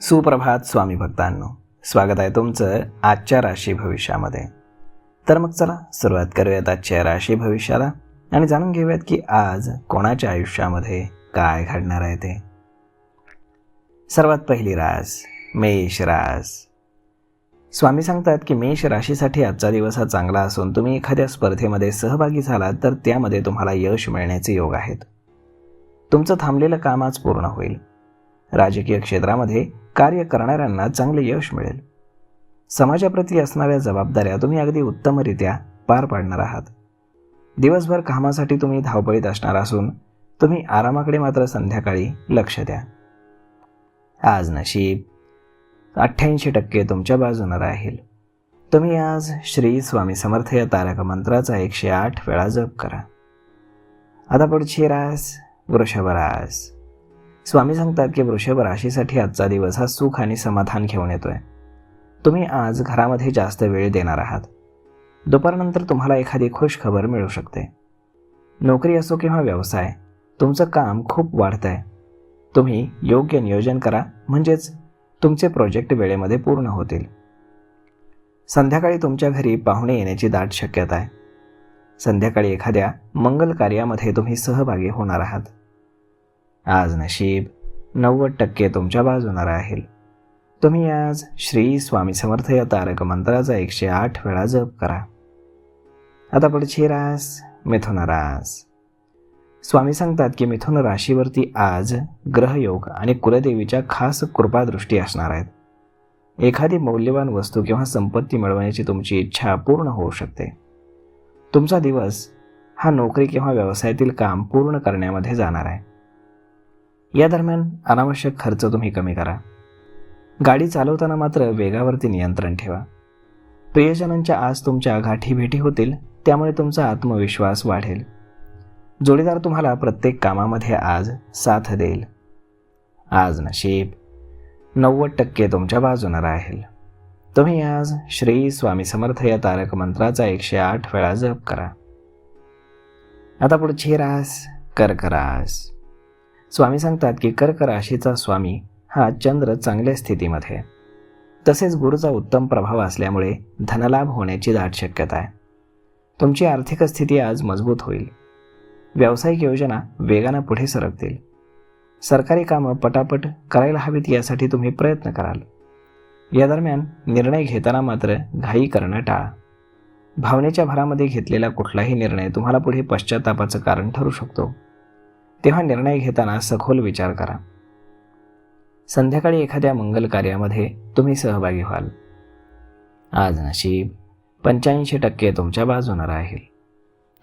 सुप्रभात स्वामी भक्तांनो, स्वागत आहे तुमचं आजच्या राशी भविष्यामध्ये. तर मग चला सुरुवात करूयात आजच्या राशी भविष्याला आणि जाणून घेऊयात की आज कोणाच्या आयुष्यामध्ये काय घडणार आहे ते. सर्वात पहिली रास मेष रास. स्वामी सांगतात की मेष राशीसाठी आजचा दिवस हा चांगला असून तुम्ही एखाद्या स्पर्धेमध्ये सहभागी झालात तर त्यामध्ये तुम्हाला यश मिळण्याचे योग आहेत. तुमचं थांबलेलं काम आज पूर्ण होईल. राजकीय क्षेत्रामध्ये कार्य करणाऱ्यांना चांगले यश मिळेल. समाजाप्रती असणाऱ्या जबाबदाऱ्या तुम्ही अगदी उत्तमरित्या पार पाडणार आहात. दिवसभर कामासाठी तुम्ही धावपळीत असणार असून तुम्ही आरामाकडे मात्र संध्याकाळी लक्ष द्या. आज नशीब 88% तुमच्या बाजूने राहील. तुम्ही आज श्री स्वामी समर्थ या तारक मंत्राचा 108 वेळा जप करा. आता पुढची रास वृषभ रास. स्वामी सांगतात की वृषभ राशीसाठी आजचा दिवस हा सुख आणि समाधान घेऊन येतोय. तुम्ही आज घरामध्ये जास्त वेळ देणार आहात. दुपारनंतर तुम्हाला एखादी खुश खबर मिळू शकते. नोकरी असो किंवा व्यवसाय, तुमचं काम खूप वाढतंय. तुम्ही योग्य नियोजन करा, म्हणजेच तुमचे प्रोजेक्ट वेळेमध्ये पूर्ण होतील. संध्याकाळी तुमच्या घरी पाहुणे येण्याची दाट शक्यता आहे. संध्याकाळी एखाद्या मंगल कार्यामध्ये तुम्ही सहभागी होणार आहात. आज नशीब 90% तुमच्या बाजूने राहील. तुम्ही आज श्री स्वामी समर्थ या तारक मंत्राचा 108 वेळा जप करा. आता पुढची रास मिथुन रास. स्वामी सांगतात की मिथुन राशीवरती आज ग्रहयोग आणि कुलदेवीच्या खास कृपादृष्टी असणार आहेत. एखादी मौल्यवान वस्तू किंवा संपत्ती मिळवण्याची तुमची इच्छा पूर्ण होऊ शकते. तुमचा दिवस हा नोकरी किंवा व्यवसायातील काम पूर्ण करण्यामध्ये जाणार आहे. या दरम्यान अनावश्यक खर्च तुम्ही कमी करा. गाडी चालवताना मात्र वेगावरती नियंत्रण ठेवा. प्रियजनांच्या आज तुमच्या गाठीभेटी होतील, त्यामुळे तुमचा आत्मविश्वास वाढेल. जोडीदार तुम्हाला प्रत्येक कामामध्ये आज साथ देईल. आज नशीब 90% तुमच्या बाजूने राहील. तुम्ही आज श्री स्वामी समर्थ या तारक मंत्राचा 108 वेळा जप करा. आता पुढची रास कर्क रास. स्वामी सांगतात की कर्क राशीचा स्वामी हा चंद्र चांगल्या स्थितीमध्ये, तसेच गुरूचा उत्तम प्रभाव असल्यामुळे धनलाभ होण्याची दाट शक्यता आहे. तुमची आर्थिक स्थिती आज मजबूत होईल. व्यावसायिक योजना वेगाने पुढे सरकतील. सरकारी कामं पटापट करायला हवीत यासाठी तुम्ही प्रयत्न कराल. या दरम्यान निर्णय घेताना मात्र घाई करणं टाळा. भावनेच्या भरामध्ये घेतलेला कुठलाही निर्णय तुम्हाला पुढे पश्चातापाचं कारण ठरू शकतो. तेव्हा निर्णय घेताना सखोल विचार करा. संध्याकाळी एखाद्या मंगल कार्यामध्ये तुम्ही सहभागी व्हाल. आज नशीब 85% तुमच्या बाजूने राहील.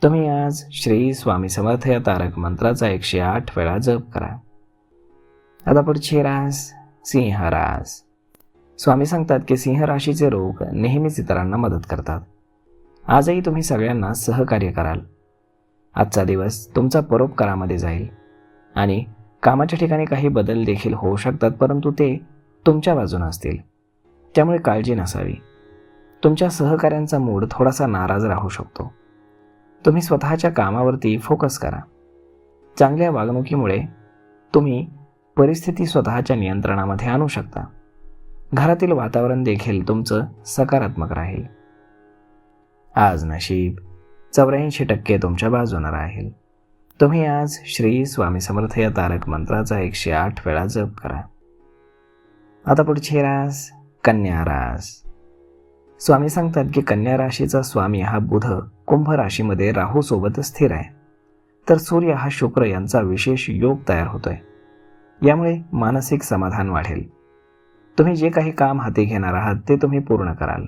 तुम्ही आज श्री स्वामी समर्थ या तारक मंत्राचा 108 वेळा जप करा. आता पुढची रास सिंह रास. स्वामी सांगतात की सिंह राशीचे लोक नेहमीच इतरांना मदत करतात. आजही तुम्ही सगळ्यांना सहकार्य कराल. आजचा दिवस तुमचा परोपकारामध्ये जाईल आणि कामाच्या ठिकाणी काही बदल देखील होऊ शकतात, परंतु ते तुमच्या बाजूने असतील, त्यामुळे काळजी नसावी. तुमच्या सहकाऱ्यांचा मूड थोडासा नाराज राहू शकतो. तुम्ही स्वतःच्या कामावरती फोकस करा. चांगल्या वागणुकीमुळे तुम्ही परिस्थिती स्वतःच्या नियंत्रणामध्ये आणू शकता. घरातील वातावरण देखील तुमचं सकारात्मक राहील. आज नशीब 84% तुमच्या बाजूने राहील. तुम्ही आज श्री स्वामी समर्थ या तारक मंत्राचा 108 वेळा जप करा. आता पुढची रास कन्या रास. स्वामी सांगतात की कन्या राशीचा स्वामी हा बुध कुंभ राशीमध्ये राहू सोबत स्थिर आहे. तर सूर्य हा शुक्र यांचा विशेष योग तयार होतोय. यामुळे मानसिक समाधान वाढेल. तुम्ही जे काही काम हाती घेणार आहात ते तुम्ही पूर्ण कराल.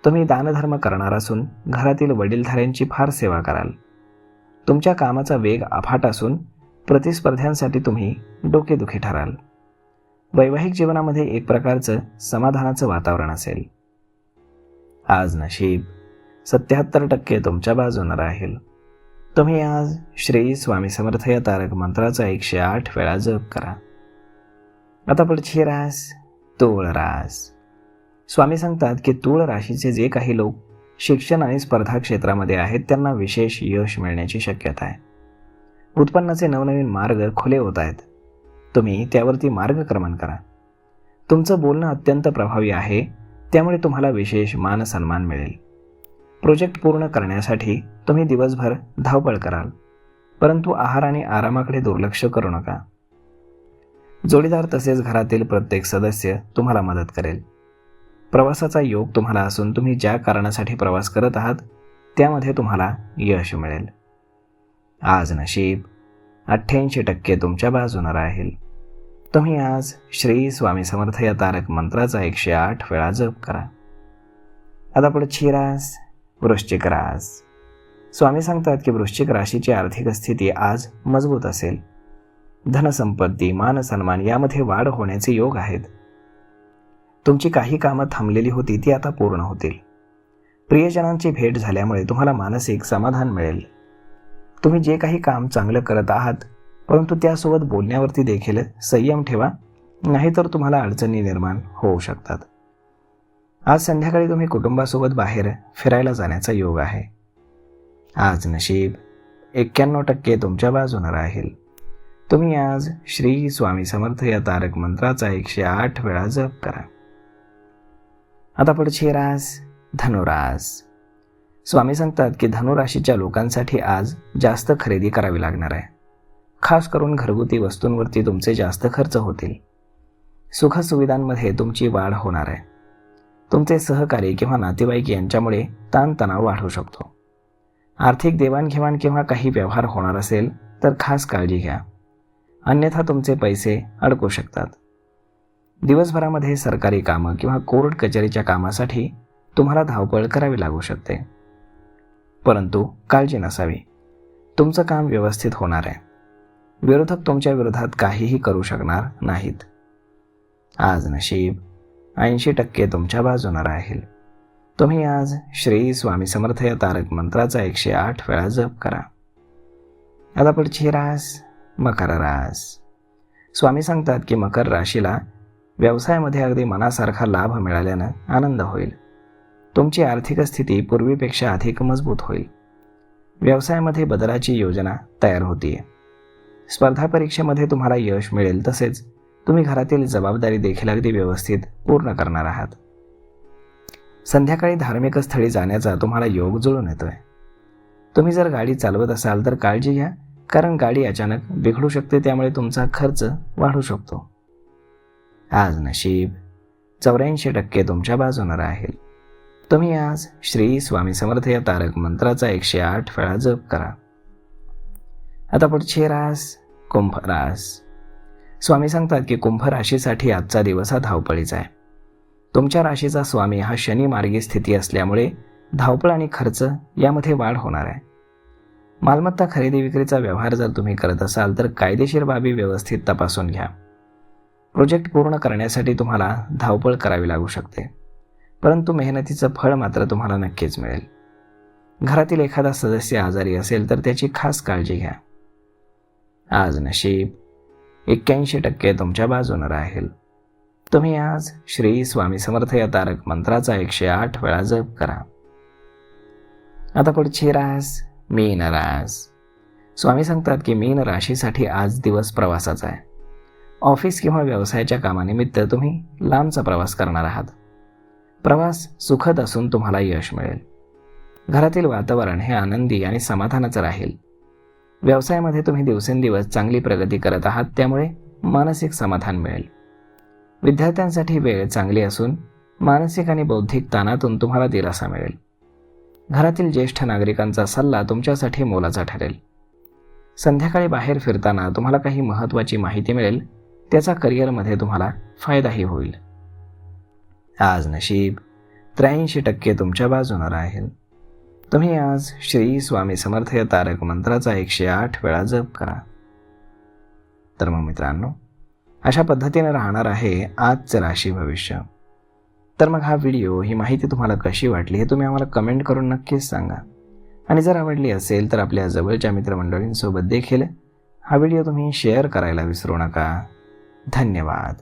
तुम्ही दानधर्म करणार असून घरातील वडीलधाऱ्यांची फार सेवा कराल. तुमच्या कामाचा वेग अफाट असून प्रतिस्पर्ध्यांसाठी तुम्ही डोकेदुखी ठराल. वैवाहिक जीवनामध्ये एक प्रकारचं समाधानाचं वातावरण असेल. आज नशीब 77% तुमच्या बाजूने राहील. तुम्ही आज श्री स्वामी समर्थ या तारक मंत्राचा 108 वेळा जप करा. आता पुढची रास तूळ रास. स्वामी सांगतात की तूळ राशीचे जे काही लोक शिक्षण आणि स्पर्धा क्षेत्रामध्ये आहेत त्यांना विशेष यश मिळण्याची शक्यता आहे. उत्पन्नाचे नवनवीन मार्ग खुले होत आहेत. तुम्ही त्यावरती मार्गक्रमण करा. तुमचं बोलणं अत्यंत प्रभावी आहे, त्यामुळे तुम्हाला विशेष मान सन्मान मिळेल. प्रोजेक्ट पूर्ण करण्यासाठी तुम्ही दिवसभर धावपळ कराल, परंतु आहार आणि आरामाकडे दुर्लक्ष करू नका. जोडीदार तसेच घरातील प्रत्येक सदस्य तुम्हाला मदत करेल. प्रवासाचा योग तुम्हाला असून तुम्ही ज्या कारणासाठी प्रवास करत आहात त्यामध्ये तुम्हाला यश मिळेल. आज नशीब 88% तुमच्या बाजूने राहील. तुम्ही आज श्री स्वामी समर्थ या तारक मंत्राचा 108 वेळा जप करा. आता पुढची रास वृश्चिक रास. स्वामी सांगतात की वृश्चिक राशीची आर्थिक स्थिती आज मजबूत असेल. धनसंपत्ती, मान सन्मान यामध्ये वाढ होण्याचे योग आहेत. तुमची काही कामं थांबलेली होती ती आता पूर्ण होतील. प्रियजनांची भेट झाल्यामुळे तुम्हाला मानसिक समाधान मिळेल. तुम्ही जे काही काम चांगलं करत आहात, परंतु त्यासोबत बोलण्यावरती देखील संयम ठेवा, नाहीतर तुम्हाला अडचणी निर्माण होऊ शकतात. आज संध्याकाळी तुम्ही कुटुंबासोबत बाहेर फिरायला जाण्याचा योग आहे. आज नशीब 91% तुमच्या बाजूने राहील. तुम्ही आज श्री स्वामी समर्थ या तारक मंत्राचा 108 वेळा जप करा. आता पुढची रास धनुरास. स्वामी सांगतात की धनुराशीच्या लोकांसाठी आज जास्त खरेदी करावी लागणार आहे. खास करून घरगुती वस्तूंवरती तुमचे जास्त खर्च होतील. सुखसुविधांमध्ये तुमची वाढ होणार आहे. तुमचे सहकारी किंवा नातेवाईक यांच्यामुळे ताणतणाव वाढू शकतो. आर्थिक देवाणघेवाण किंवा काही व्यवहार होणार असेल तर खास काळजी घ्या, अन्यथा तुमचे पैसे अडकू शकतात. दिवसभरामध्ये सरकारी कामं किंवा कोर्ट कचेरीच्या कामासाठी तुम्हाला धावपळ करावी लागू शकते, परंतु काळजी नसावी. तुमचं काम व्यवस्थित होणार आहे. विरोधक तुमच्या विरोधात काहीही करू शकणार नाहीत. आज नशीब 80% तुमच्या बाजूने राहील. तुम्ही आज श्री स्वामी समर्थ या तारक मंत्राचा 108 वेळा जप करा. आता पुढची रास मकर रास. स्वामी सांगतात की मकर राशीला व्यवसायामध्ये अगदी मनासारखा लाभ मिळाल्यानं आनंद होईल. तुमची आर्थिक स्थिती पूर्वीपेक्षा अधिक मजबूत होईल. व्यवसायामध्ये बदलाची योजना तयार होतीये. स्पर्धा परीक्षेमध्ये तुम्हाला यश मिळेल, तसेच तुम्ही घरातील जबाबदारी देखील अगदी व्यवस्थित पूर्ण करणार आहात. संध्याकाळी धार्मिक स्थळी जाण्याचा तुम्हाला योग जुळून येतोय. तुम्ही जर गाडी चालवत असाल तर काळजी घ्या, कारण गाडी अचानक बिघडू शकते, त्यामुळे तुमचा खर्च वाढू शकतो. आज नशीब 84% तुमच्या बाजूने राहील. तुम्ही आज श्री स्वामी समर्थ या तारक मंत्राचा 108 वेळा जप करा. आता पुढची रास कुंभ रास. स्वामी सांगतात की कुंभ राशीसाठी आजचा दिवस हा धावपळीचा आहे. तुमच्या राशीचा स्वामी हा शनी मार्गी स्थिती असल्यामुळे धावपळ आणि खर्च यामध्ये वाढ होणार आहे. मालमत्ता खरेदी विक्रीचा व्यवहार जर तुम्ही करत असाल तर कायदेशीर बाबी व्यवस्थित तपासून घ्या. प्रोजेक्ट पूर्ण करण्यासाठी तुम्हाला धावपळ करावी लागू शकते, परंतु मेहनतीचं फळ मात्र तुम्हाला नक्कीच मिळेल. घरातील एखादा सदस्य आजारी असेल तर त्याची खास काळजी घ्या. आज नशीब 81% तुमच्या बाजूने राहील. तुम्ही आज श्री स्वामी समर्थ या तारक मंत्राचा 108 वेळा जप करा. आता पुढची रास मीन रास. स्वामी सांगतात की मीन राशीसाठी आज दिवस प्रवासाचा आहे. ऑफिस किंवा व्यवसायाच्या कामानिमित्त तुम्ही लांबचा प्रवास करणार आहात. प्रवास सुखद असून तुम्हाला यश मिळेल. घरातील वातावरण हे आनंदी आणि समाधानाचं राहील. व्यवसायामध्ये तुम्ही दिवसेंदिवस चांगली प्रगती करत आहात, त्यामुळे मानसिक समाधान मिळेल. विद्यार्थ्यांसाठी वेळ चांगली असून मानसिक आणि बौद्धिक ताणातून तुम्हाला दिलासा मिळेल. घरातील ज्येष्ठ नागरिकांचा सल्ला तुमच्यासाठी मोलाचा ठरेल. संध्याकाळी बाहेर फिरताना तुम्हाला काही महत्त्वाची माहिती मिळेल, त्याचा करिअरमध्ये तुम्हाला फायदाही होईल. आज नशीब 83% तुमच्या बाजूने राहील. तुम्ही आज श्री स्वामी समर्थ या तारक मंत्राचा 108 वेळा जप करा. तर मग मित्रांनो, अशा पद्धतीने राहणार आहे आजचं राशी भविष्य. तर मग हा व्हिडिओ, ही माहिती तुम्हाला कशी वाटली हे तुम्ही आम्हाला कमेंट करून नक्कीच सांगा. आणि जर आवडली असेल तर आपल्या जवळच्या मित्रमंडळींसोबत देखील हा व्हिडिओ तुम्ही शेअर करायला विसरू नका. धन्यवाद.